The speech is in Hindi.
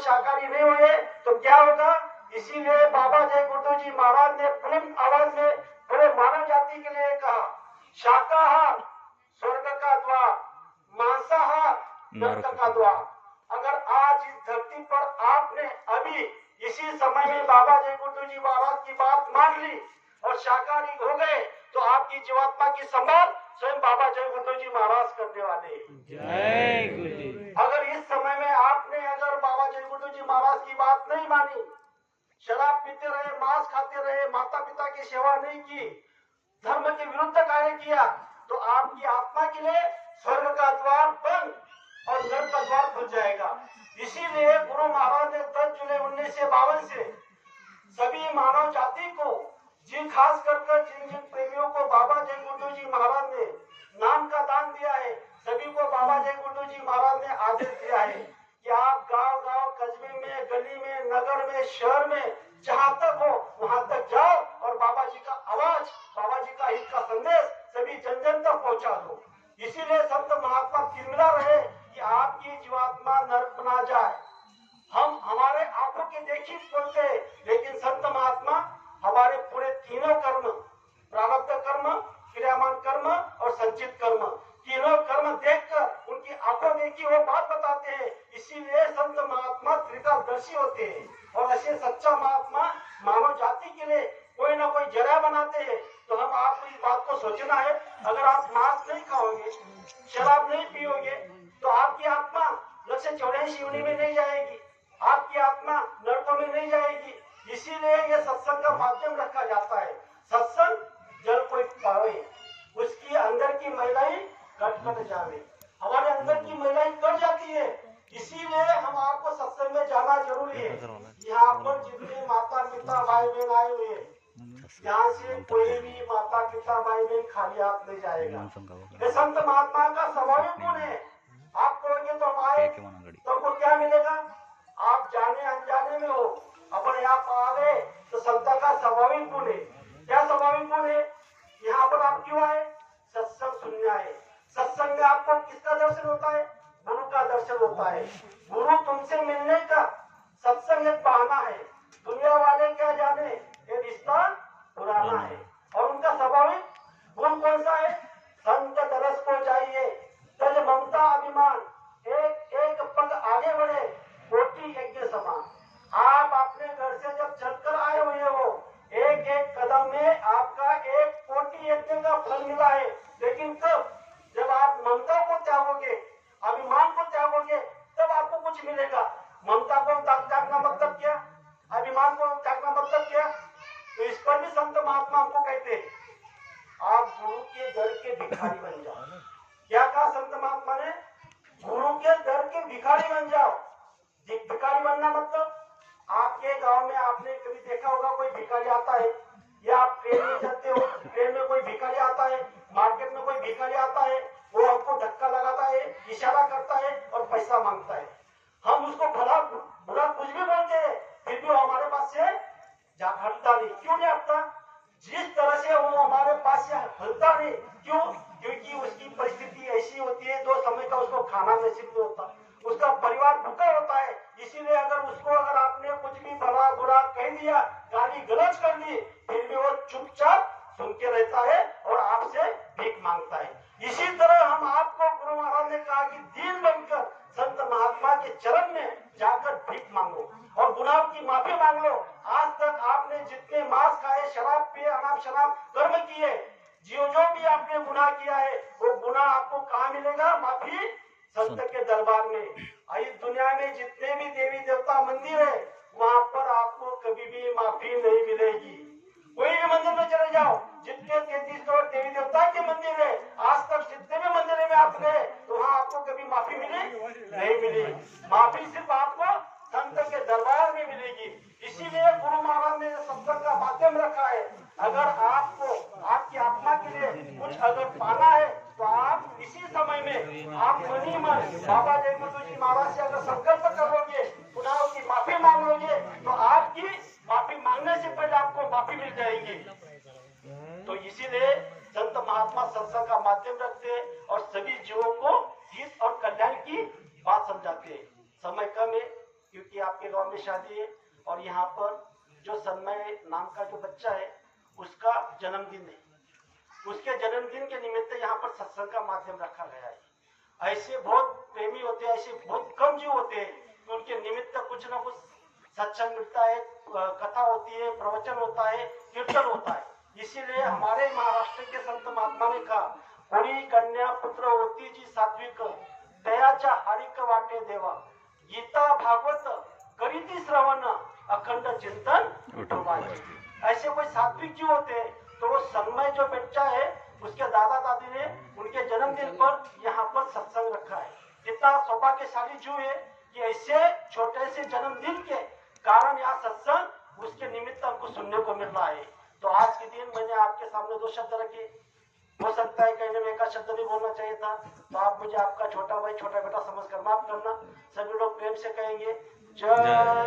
शाकाहारी नहीं हुए तो क्या होगा। इसीलिए बाबा जय गुरु जी महाराज ने बुलंद आवाज में पूरे मानव जाति के लिए कहा, शाकाहार स्वर्ग का द्वार, मांसाहार नरक का द्वार। अगर आज इस धरती पर आपने अभी इसी समय में बाबा जय गुरु जी महाराज की बात मान ली और शाकाहारी हो गए तो आपकी जीवात्मा की संभाल स्वयं बाबा जय गुरु जी महाराज करने वाले। जय गुरु जी। अगर इस समय में आपने अगर बाबा जय गुरु जी महाराज की बात नहीं मानी, शराब पीते रहे, मांस खाते रहे, माता पिता की सेवा नहीं की, धर्म के विरुद्ध कार्य किया, तो आपकी आत्मा के लिए स्वर्ग का द्वार बंद और नरक का द्वार खुल जाएगा। इसीलिए गुरु महाराज ने 10 जुलाई 1952 से सभी मानव जाति को, जिन खास कर जिन जिन प्रेमियों को बाबा जय गुरु जी महाराज ने नाम का दान दिया है, सभी को बाबा जय गुरु जी महाराज ने आदेश दिया है कि आप गांव-गांव, कस्बे में, गली में, नगर में, शहर में जहां तक हो वहां तक जाओ और बाबा जी का आवाज, बाबा जी का हित का संदेश सभी जन जन तक पहुंचा दो। इसीलिए संत महात्मा तिरमिला रहे कि आपकी जीवात्मा नरक ना जाए। हम हमारे आंखों के देखी बोलते, लेकिन संत महात्मा हमारे पूरे तीनों कर्म, प्रारब्ध कर्म, क्रियामान कर्म और संचित कर्म, तीनों कर्म देखकर उनकी आंखों देखी वो बात बताते हैं। इसीलिए संत महात्मा त्रिकालदर्शी होते हैं और ऐसे सच्चा महात्मा मानव जाति के लिए कोई ना कोई जरिया बनाते हैं। तो हम आपको इस बात को सोचना है, अगर आप मांस नहीं खाओगे, शराब नहीं पियोगे, तो आपकी आत्मा 184 योनि में नहीं जाएगी, आपकी आत्मा नरकों में नहीं जाएगी। इसीलिए ये सत्संग का माध्यम रखा जाता है। सत्संग जल कोई पावे, उसकी अंदर की महिलाएं कट जावे। हमारे अंदर की महिलाएं कट जाती है, इसीलिए हम आपको सत्संग में जाना जरूरी है। यहाँ पर जितने माता पिता भाई बहन आए हुए हैं, यहाँ से कोई भी माता पिता भाई बहन खाली हाथ नहीं जाएगा। ये संत महात्मा का स्वाभाविक गुण है। आप कहोगे तो हम आए, तो हमको क्या मिलेगा? आप जाने अनजाने में हो, अपने आप आ गए तो संत का स्वाभाविक गुण है। क्या स्वाभाविक गुण है? यहाँ पर आप क्यों आए? सत्संग सुनने आए। सत्संग में आपको किसका दर्शन होता है? गुरु का दर्शन होता है। गुरु तुमसे मिलने का सत्संग एक बहाना है। दुनिया वाले क्या जाने, ये रिश्ता पुराना है। और उनका स्वाभाविक गुण कौन सा है? संत तरस को जाइए, तज ममता अभिमान, एक एक पग आगे बढ़े, कोटि यज्ञ समान। आप अपने घर से जब चलकर आए हुए हो, एक एक कदम में आपका एक कोटि यज्ञ का फल मिला है। लेकिन कब? जब आप ममता को त्यागोगे, अभिमान को त्यागोगे, तब आपको कुछ मिलेगा। ममता को त्यागना मतलब क्या? अभिमान को त्यागना मतलब क्या? तो इस पर भी संत महात्मा हमको कहते हैं, आप गुरु के दर के भिखारी बन जाओ। क्या कहा संत महात्मा ने? गुरु के दर के भिखारी बन जाओ। भिखारी बनना मतलब, आपके गांव में आपने कभी देखा होगा कोई भिखारी आता है, या आप ट्रेन में जाते हो, ट्रेन में कोई भिखारी आता है, मार्केट में कोई भिखारी आता है, वो हमको धक्का लगाता है, इशारा करता है और पैसा मांगता है। हम उसको भला बुरा कुछ भी बोलते हैं, फिर भी वो हमारे पास से हटता नहीं। क्यों नहीं हटता? जिस तरह से वो हमारे पास से हटता नहीं, क्यों? क्योंकि उसकी परिस्थिति ऐसी होती है, 2 समय का उसको खाना नसीब नहीं होता, उसका परिवार भूखा होता है। इसीलिए अगर आपने कुछ भी भला बुरा कह दिया, गाली गलौज कर दी, फिर भी वो चुपचाप सुन के रहता है और आपसे भीख मांगता है। इसी तरह हम आपको गुरु महाराज ने कहा कि दीन बनकर संत महात्मा के चरण में जाकर भीख मांगो और गुनाह की माफी मांग लो। आज तक आपने जितने मांस खाए, शराब पिए, अनाप शनाप कर्म किए, जो भी आपने गुनाह किया है, वो गुनाह आपको कहाँ मिलेगा? माफी संत के दरबार में। इस दुनिया में जितने भी देवी देवता मंदिर है, वहाँ पर आपको कभी भी माफी नहीं मिलेगी। कोई भी मंदिर में चले जाओ, जितने 33 करोड़ देवी देवता के मंदिर है, आज तक जितने भी मंदिर में आप गए, तो वहाँ आपको कभी माफी मिली? नहीं मिली। माफी सिर्फ आपको संत के दरबार में मिलेगी। इसीलिए गुरु महाराज ने सत्संग का माध्यम रखा है। अगर आपको आपकी आत्मा के लिए कुछ अगर पाना है, तो आप इसी समय में आप मनी मन बाबा जय गुरु जी महाराज से अगर संकल्प करोगे, गुनाहों की माफी मांग लोगे, तो आपकी माफी मांगने से पहले आपको माफी मिल जाएगी। तो इसीलिए संत महात्मा सत्संग का माध्यम रखते हैं और सभी जीवों को हित और कल्याण की बात समझाते हैं। समय कम है, क्योंकि आपके गांव में शादी है और यहाँ पर जो सन्मय नाम का जो बच्चा है उसका जन्मदिन है। उसके जन्मदिन के निमित्त यहाँ पर सत्संग का माध्यम रखा गया है। ऐसे बहुत प्रेमी होते हैं, ऐसे बहुत कम जीव होते हैं कि उनके निमित्त कुछ ना कुछ सत्संग मिलता है, कथा होती है, प्रवचन होता है, कीर्तन होता है। इसीलिए हमारे महाराष्ट्र के संत महात्मा ने कहा, कोणी कन्या पुत्र होती जी सात्विक, दयाच्या हरिक वाटे देवा, गीता भागवत करीती श्रवण, अखंड चिंतन उठवाए। ऐसे कोई सात्विक जीव होते हैं। तो वो सन्मय जो बच्चा है उसके दादा दादी ने उनके जन्मदिन पर यहाँ पर सत्संग रखा है। कितना सौभाग्यशाली जीव है कि ऐसे छोटे से जन्मदिन के कारण यहाँ सत्संग उसके निमित्त हमको सुनने को मिल रहा है। तो आज के दिन मैंने आपके सामने 2 शब्द रखे। हो सकता है कहने में 1 शब्द भी बोलना चाहिए था, तो आप मुझे आपका छोटा भाई छोटा बेटा समझ कर माफ करना। सभी लोग प्रेम से कहेंगे जय